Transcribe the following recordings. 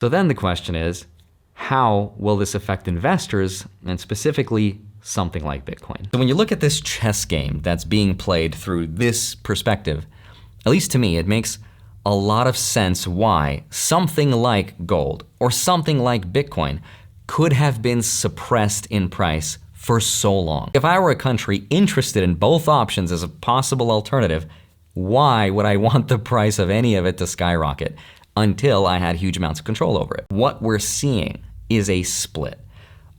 So then the question is, how will this affect investors, and specifically something like Bitcoin? So when you look at this chess game that's being played through this perspective, at least to me, it makes a lot of sense why something like gold or something like Bitcoin could have been suppressed in price for so long. If I were a country interested in both options as a possible alternative, why would I want the price of any of it to skyrocket until I had huge amounts of control over it? What we're seeing is a split.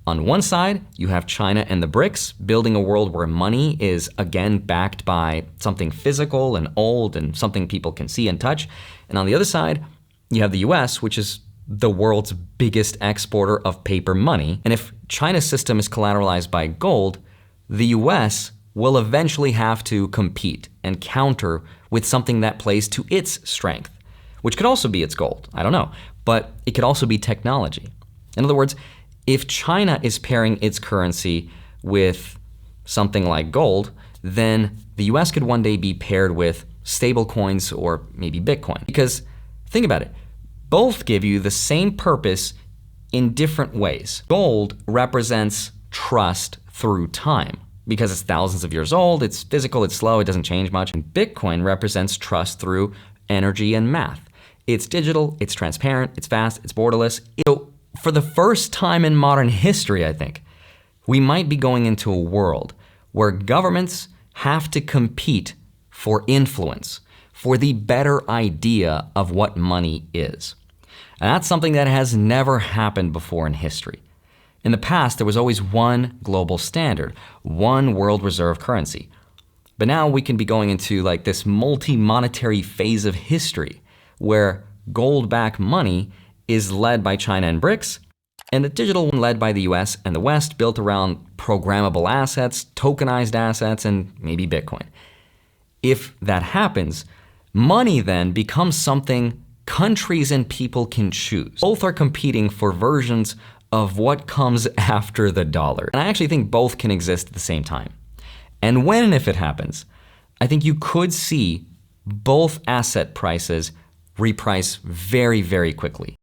On one side, you have China and the BRICS building a world where money is again backed by something physical and old and something people can see and touch. And on the other side, you have the US, which is the world's biggest exporter of paper money. And if China's system is collateralized by gold, the US will eventually have to compete and counter with something that plays to its strength, which could also be its gold. I don't know, but it could also be technology. In other words, if China is pairing its currency with something like gold, then the US could one day be paired with stable coins or maybe Bitcoin. Because think about it, both give you the same purpose in different ways. Gold represents trust through time because it's thousands of years old, it's physical, it's slow, it doesn't change much. And Bitcoin represents trust through energy and math. It's digital, it's transparent, it's fast, it's borderless. So for the first time in modern history, I think, we might be going into a world where governments have to compete for influence, for the better idea of what money is. And that's something that has never happened before in history. In the past, there was always one global standard, one world reserve currency. But now we can be going into like this multi-monetary phase of history where gold-backed money is led by China and BRICS, and the digital one led by the US and the West, built around programmable assets, tokenized assets, and maybe Bitcoin. If that happens, money then becomes something countries and people can choose. Both are competing for versions of what comes after the dollar. And I actually think both can exist at the same time. And when and if it happens, I think you could see both asset prices reprice very, very quickly.